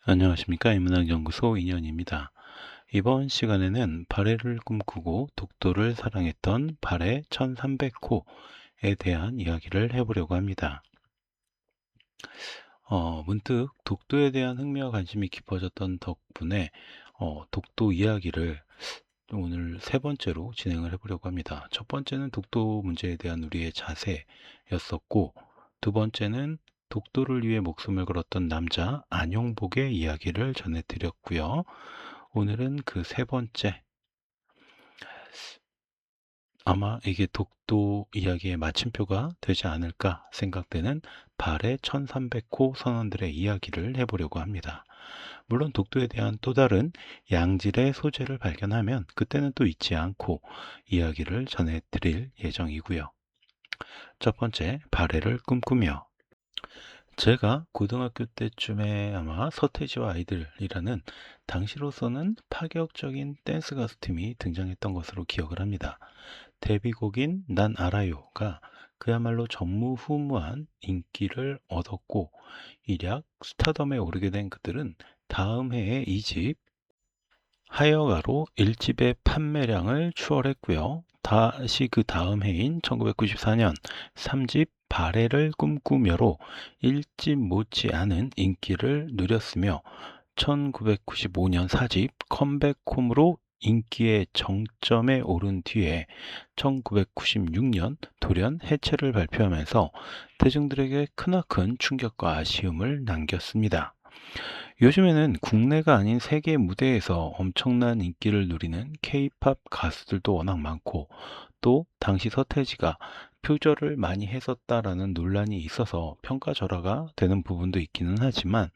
안녕하십니까. 인문학연구소 인연입니다. 이번 시간에는 발해를 꿈꾸고 독도를 사랑했던 발해 1300호에 대한 이야기를 해보려고 합니다. 문득 독도에 대한 흥미와 관심이 깊어졌던 덕분에 독도 이야기를 오늘 세 번째로 진행을 해보려고 합니다. 첫 번째는 독도 문제에 대한 우리의 자세였었고, 두 번째는 독도를 위해 목숨을 걸었던 남자 안용복의 이야기를 전해드렸고요. 오늘은 그 세 번째, 아마 이게 독도 이야기의 마침표가 되지 않을까 생각되는 발해 1300호 선원들의 이야기를 해보려고 합니다. 물론 독도에 대한 또 다른 양질의 소재를 발견하면 그때는 또 잊지 않고 이야기를 전해드릴 예정이고요. 첫 번째, 발해를 꿈꾸며. 제가 고등학교 때쯤에 아마 서태지와 아이들이라는 당시로서는 파격적인 댄스 가수팀이 등장했던 것으로 기억을 합니다. 데뷔곡인 난 알아요가 그야말로 전무후무한 인기를 얻었고, 일약 스타덤에 오르게 된 그들은 다음 해에 2집 하여가로 1집의 판매량을 추월했고요. 다시 그 다음 해인 1994년 3집 발해를 꿈꾸며로 1집 못지않은 인기를 누렸으며 1995년 4집 컴백홈으로 인기의 정점에 오른 뒤에 1996년 돌연 해체를 발표하면서 대중들에게 크나큰 충격과 아쉬움을 남겼습니다. 요즘에는 국내가 아닌 세계 무대에서 엄청난 인기를 누리는 K-팝 가수들도 워낙 많고, 또 당시 서태지가 표절을 많이 했었다라는 논란이 있어서 평가절하가 되는 부분도 있기는 하지만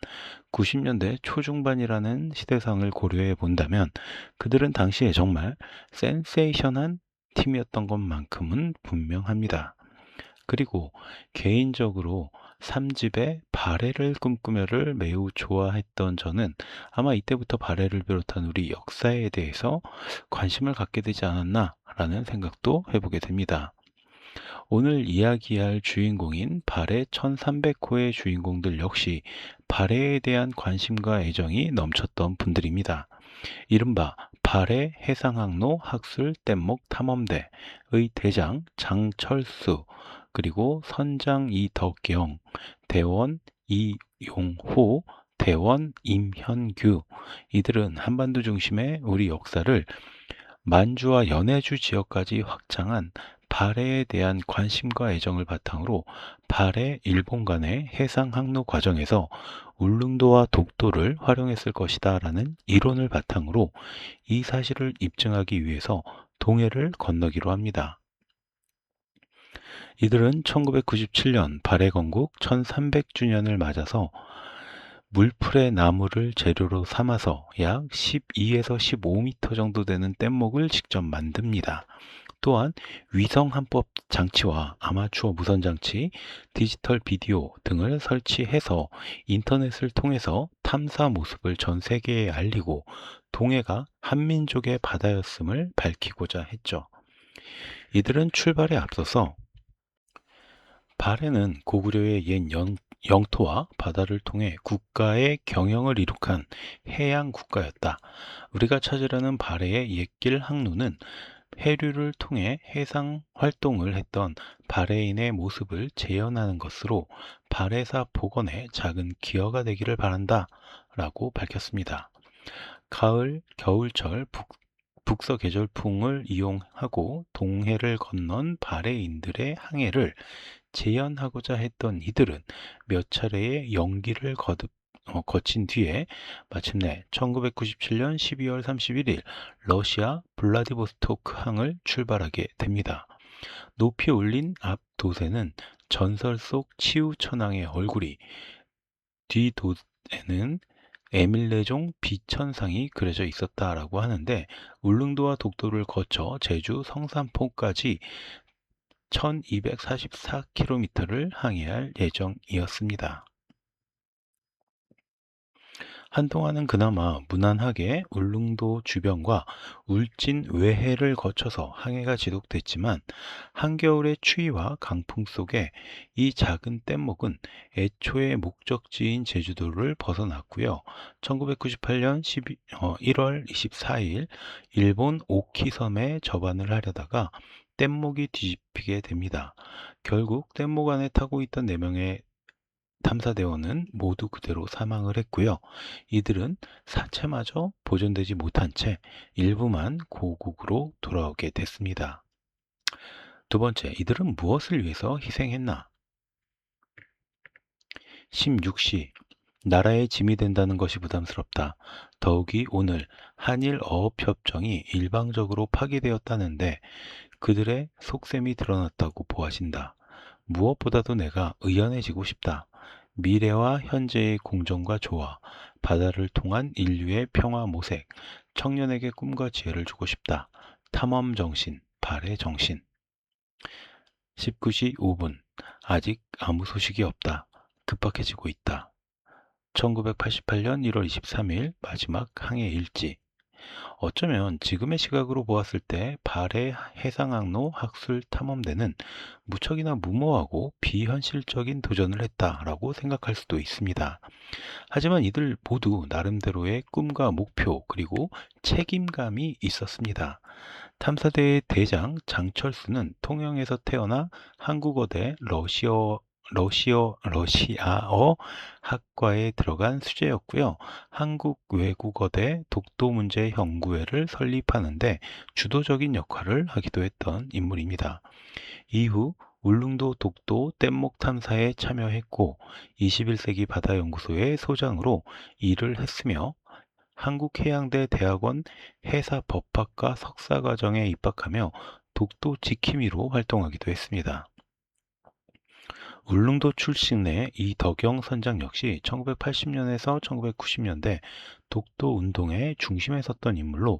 90년대 초중반이라는 시대상을 고려해 본다면 그들은 당시에 정말 센세이션한 팀이었던 것만큼은 분명합니다. 그리고 개인적으로 3집의 발해를 꿈꾸며를 매우 좋아했던 저는 아마 이때부터 발해를 비롯한 우리 역사에 대해서 관심을 갖게 되지 않았나 라는 생각도 해보게 됩니다. 오늘 이야기할 주인공인 발해 1300호의 주인공들 역시 발해에 대한 관심과 애정이 넘쳤던 분들입니다. 이른바 발해 해상항로 학술 뗏목 탐험대의 대장 장철수, 그리고 선장 이덕경, 대원 이용호, 대원 임현규, 이들은 한반도 중심의 우리 역사를 만주와 연해주 지역까지 확장한 발해에 대한 관심과 애정을 바탕으로 발해 일본 간의 해상 항로 과정에서 울릉도와 독도를 활용했을 것이다 라는 이론을 바탕으로 이 사실을 입증하기 위해서 동해를 건너기로 합니다. 이들은 1997년 발해 건국 1300주년을 맞아서 물풀의 나무를 재료로 삼아서 약 12에서 15m 정도 되는 뗏목을 직접 만듭니다. 또한 위성 함법 장치와 아마추어 무선 장치, 디지털 비디오 등을 설치해서 인터넷을 통해서 탐사 모습을 전 세계에 알리고 동해가 한민족의 바다였음을 밝히고자 했죠. 이들은 출발에 앞서서 발해는 고구려의 옛 영토와 바다를 통해 국가의 경영을 이룩한 해양 국가였다. 우리가 찾으려는 발해의 옛길 항로는 해류를 통해 해상 활동을 했던 발해인의 모습을 재현하는 것으로 발해사 복원에 작은 기여가 되기를 바란다 라고 밝혔습니다. 가을, 겨울철 북서 계절풍을 이용하고 동해를 건넌 발해인들의 항해를 재현하고자 했던 이들은 몇 차례의 연기를 거친 뒤에 마침내 1997년 12월 31일 러시아 블라디보스토크 항을 출발하게 됩니다. 높이 올린 앞 도세는 전설 속 치우천왕의 얼굴이, 뒤도에는 에밀레종 비천상이 그려져 있었다라고 하는데, 울릉도와 독도를 거쳐 제주 성산포까지 1244km를 항해할 예정이었습니다. 한동안은 그나마 무난하게 울릉도 주변과 울진 외해를 거쳐서 항해가 지속됐지만 한겨울의 추위와 강풍 속에 이 작은 뗏목은 애초에 목적지인 제주도를 벗어났고요. 1998년 1월 24일 일본 오키섬에 접안을 하려다가 뗏목이 뒤집히게 됩니다. 결국 뗏목 안에 타고 있던 4명의 탐사대원은 모두 그대로 사망을 했고요. 이들은 사체마저 보존되지 못한 채 일부만 고국으로 돌아오게 됐습니다. 두 번째, 이들은 무엇을 위해서 희생했나? 16시, 나라의 짐이 된다는 것이 부담스럽다. 더욱이 오늘 한일 어업협정이 일방적으로 파기되었다는데 그들의 속셈이 드러났다고 보아진다. 무엇보다도 내가 의연해지고 싶다. 미래와 현재의 공정과 조화, 바다를 통한 인류의 평화 모색, 청년에게 꿈과 지혜를 주고 싶다. 탐험 정신, 발해 정신. 19시 5분. 아직 아무 소식이 없다. 급박해지고 있다. 1988년 1월 23일 마지막 항해 일지. 어쩌면 지금의 시각으로 보았을 때 발해 해상항로 학술 탐험대는 무척이나 무모하고 비현실적인 도전을 했다라고 생각할 수도 있습니다. 하지만 이들 모두 나름대로의 꿈과 목표 그리고 책임감이 있었습니다. 탐사대의 대장 장철수는 통영에서 태어나 한국어대 러시아어 학과에 들어간 수재였고요. 한국외국어대 독도문제연구회를 설립하는데 주도적인 역할을 하기도 했던 인물입니다. 이후 울릉도 독도 뗏목 탐사에 참여했고 21세기 바다연구소의 소장으로 일을 했으며 한국해양대 대학원 해사법학과 석사과정에 입학하며 독도 지킴이로 활동하기도 했습니다. 울릉도 출신의 이덕영 선장 역시 1980년에서 1990년대 독도 운동의 중심에 섰던 인물로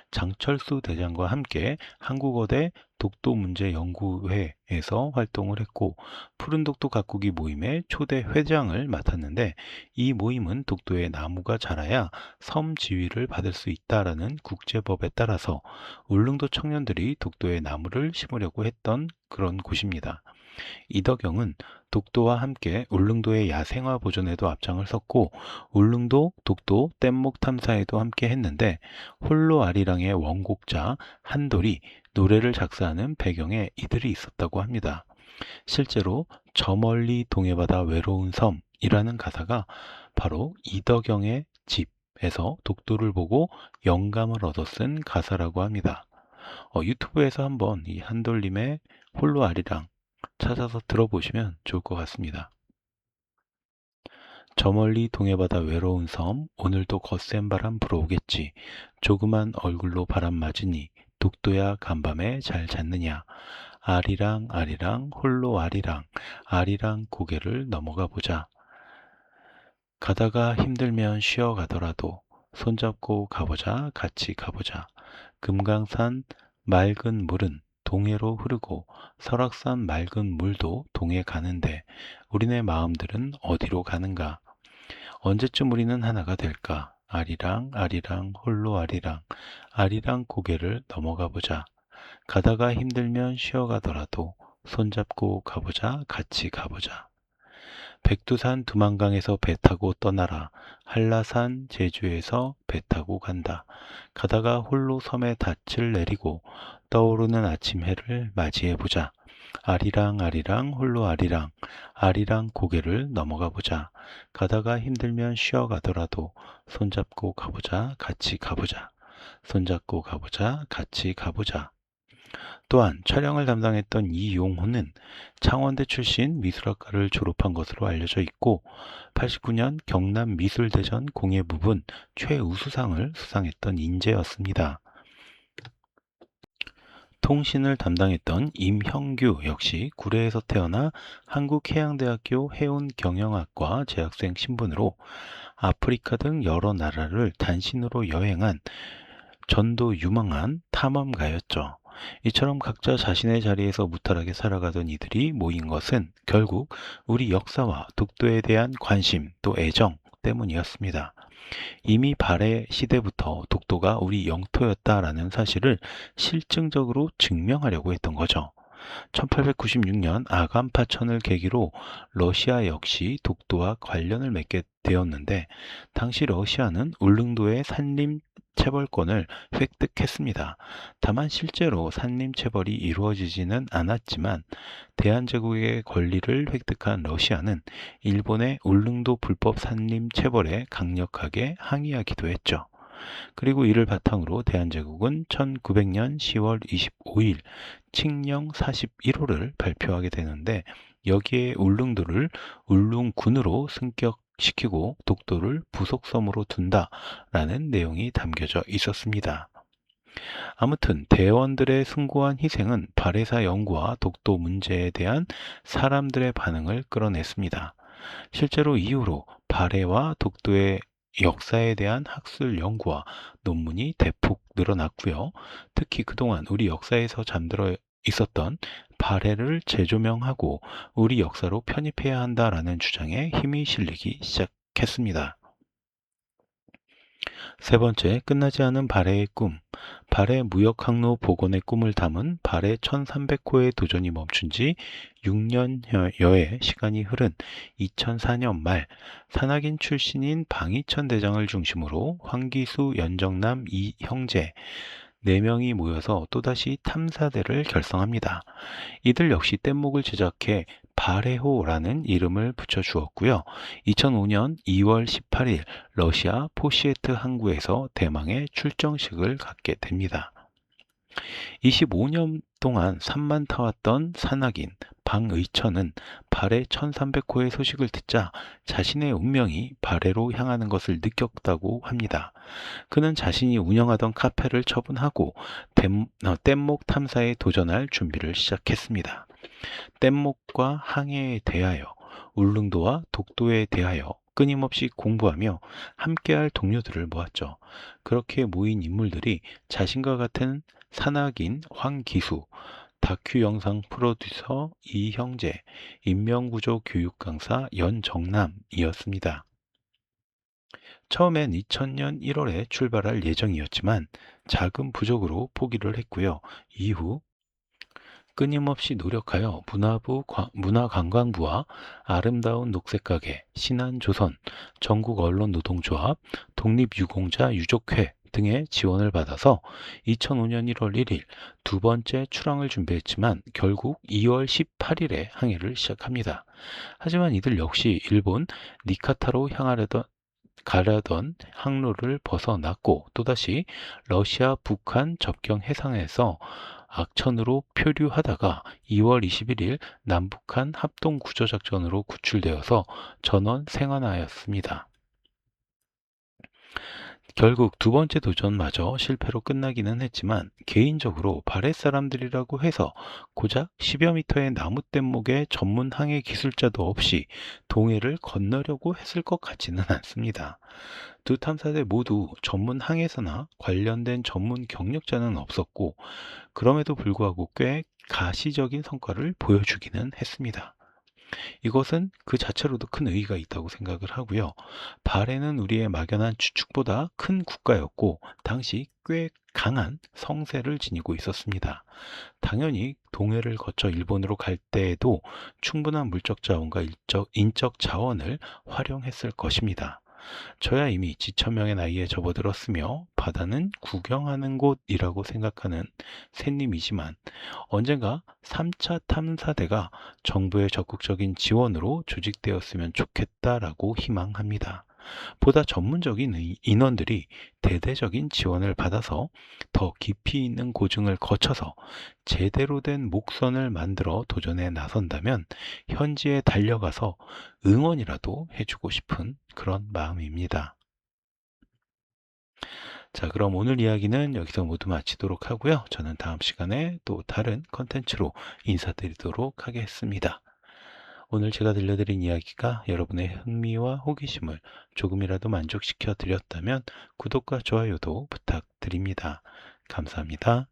장철수 대장과 함께 한국어대 독도문제연구회에서 활동을 했고 푸른 독도 가꾸기 모임의 초대 회장을 맡았는데 이 모임은 독도에 나무가 자라야 섬 지위를 받을 수 있다라는 국제법에 따라서 울릉도 청년들이 독도에 나무를 심으려고 했던 그런 곳입니다. 이덕영은 독도와 함께 울릉도의 야생화 보존에도 앞장을 섰고 울릉도, 독도, 뗏목 탐사에도 함께 했는데 홀로 아리랑의 원곡자 한돌이 노래를 작사하는 배경에 이들이 있었다고 합니다. 실제로 저 멀리 동해바다 외로운 섬이라는 가사가 바로 이덕영의 집에서 독도를 보고 영감을 얻어 쓴 가사라고 합니다. 유튜브에서 한번 이 한돌님의 홀로 아리랑 찾아서 들어보시면 좋을 것 같습니다. 저 멀리 동해바다 외로운 섬 오늘도 거센 바람 불어오겠지. 조그만 얼굴로 바람 맞으니 독도야 간밤에 잘 잤느냐. 아리랑 아리랑 홀로 아리랑 아리랑 고개를 넘어가 보자. 가다가 힘들면 쉬어가더라도 손잡고 가보자 같이 가보자. 금강산 맑은 물은 동해로 흐르고 설악산 맑은 물도 동해 가는데 우리네 마음들은 어디로 가는가? 언제쯤 우리는 하나가 될까? 아리랑 아리랑 홀로 아리랑 아리랑 고개를 넘어가 보자. 가다가 힘들면 쉬어가더라도 손잡고 가보자 같이 가보자. 백두산 두만강에서 배 타고 떠나라. 한라산 제주에서 배 타고 간다. 가다가 홀로 섬에 닻을 내리고 떠오르는 아침 해를 맞이해보자. 아리랑 아리랑 홀로 아리랑 아리랑 고개를 넘어가 보자. 가다가 힘들면 쉬어가더라도 손잡고 가보자 같이 가보자. 손잡고 가보자 같이 가보자. 또한 촬영을 담당했던 이용호는 창원대 출신 미술학과를 졸업한 것으로 알려져 있고 89년 경남미술대전 공예부분 최우수상을 수상했던 인재였습니다. 통신을 담당했던 임형규 역시 구례에서 태어나 한국해양대학교 해운경영학과 재학생 신분으로 아프리카 등 여러 나라를 단신으로 여행한 전도 유망한 탐험가였죠. 이처럼 각자 자신의 자리에서 무탈하게 살아가던 이들이 모인 것은 결국 우리 역사와 독도에 대한 관심 또 애정 때문이었습니다. 이미 발해 시대부터 독도가 우리 영토였다라는 사실을 실증적으로 증명하려고 했던 거죠. 1896년 아간 파천을 계기로 러시아 역시 독도와 관련을 맺게 되었는데, 당시 러시아는 울릉도의 산림 체벌권을 획득했습니다. 다만 실제로 산림 체벌이 이루어지지는 않았지만, 대한제국의 권리를 획득한 러시아는 일본의 울릉도 불법 산림 체벌에 강력하게 항의하기도 했죠. 그리고 이를 바탕으로 대한제국은 1900년 10월 25일 칙령 41호를 발표하게 되는데, 여기에 울릉도를 울릉군으로 승격시키고 독도를 부속섬으로 둔다라는 내용이 담겨져 있었습니다. 아무튼 대원들의 숭고한 희생은 발해사 연구와 독도 문제에 대한 사람들의 반응을 끌어냈습니다. 실제로 이후로 발해와 독도의 역사에 대한 학술 연구와 논문이 대폭 늘어났고요. 특히 그동안 우리 역사에서 잠들어 있었던 발해를 재조명하고 우리 역사로 편입해야 한다라는 주장에 힘이 실리기 시작했습니다. 세 번째, 끝나지 않은 발해의 꿈. 발해 무역항로 복원의 꿈을 담은 발해 1300호의 도전이 멈춘 지 6년여의 시간이 흐른 2004년 말, 산악인 출신인 방이천 대장을 중심으로 황기수, 연정남, 이형제 4명이 모여서 또다시 탐사대를 결성합니다. 이들 역시 뗏목을 제작해 발해호라는 이름을 붙여주었고요. 2005년 2월 18일 러시아 포시에트 항구에서 대망의 출정식을 갖게 됩니다. 25년 동안 산만 타왔던 산악인 방의천은 발해 1300호의 소식을 듣자 자신의 운명이 발해로 향하는 것을 느꼈다고 합니다. 그는 자신이 운영하던 카페를 처분하고 뗏목 탐사에 도전할 준비를 시작했습니다. 뗏목과 항해에 대하여, 울릉도와 독도에 대하여 끊임없이 공부하며 함께할 동료들을 모았죠. 그렇게 모인 인물들이 자신과 같은 산악인 황기수, 다큐 영상 프로듀서 이형제, 인명구조 교육 강사 연정남이었습니다. 처음엔 2000년 1월에 출발할 예정이었지만 자금 부족으로 포기를 했고요. 이후 끊임없이 노력하여 문화관광부와 아름다운 녹색가게, 신한조선, 전국언론노동조합, 독립유공자 유족회 등의 지원을 받아서 2005년 1월 1일 두 번째 출항을 준비했지만 결국 2월 18일에 항해를 시작합니다. 하지만 이들 역시 일본 니카타로 가려던 항로를 벗어났고 또다시 러시아 북한 접경 해상에서 악천으로 표류하다가 2월 21일 남북한 합동구조작전으로 구출되어서 전원 생還하였습니다. 결국 두 번째 도전마저 실패로 끝나기는 했지만 개인적으로 발해 사람들이라고 해서 고작 10여 미터의 나무 뗏목에 전문 항해 기술자도 없이 동해를 건너려고 했을 것 같지는 않습니다. 두 탐사대 모두 전문 항해사나 관련된 전문 경력자는 없었고 그럼에도 불구하고 꽤 가시적인 성과를 보여주기는 했습니다. 이것은 그 자체로도 큰 의의가 있다고 생각을 하고요. 발해는 우리의 막연한 추측보다 큰 국가였고 당시 꽤 강한 성세를 지니고 있었습니다. 당연히 동해를 거쳐 일본으로 갈 때에도 충분한 물적 자원과 인적 자원을 활용했을 것입니다. 저야 이미 지천명의 나이에 접어들었으며 바다는 구경하는 곳이라고 생각하는 샌님이지만 언젠가 3차 탐사대가 정부의 적극적인 지원으로 조직되었으면 좋겠다라고 희망합니다. 보다 전문적인 인원들이 대대적인 지원을 받아서 더 깊이 있는 고증을 거쳐서 제대로 된 목선을 만들어 도전에 나선다면 현지에 달려가서 응원이라도 해주고 싶은 그런 마음입니다. 자, 그럼 오늘 이야기는 여기서 모두 마치도록 하고요. 저는 다음 시간에 또 다른 컨텐츠로 인사드리도록 하겠습니다. 오늘 제가 들려드린 이야기가 여러분의 흥미와 호기심을 조금이라도 만족시켜 드렸다면 구독과 좋아요도 부탁드립니다. 감사합니다.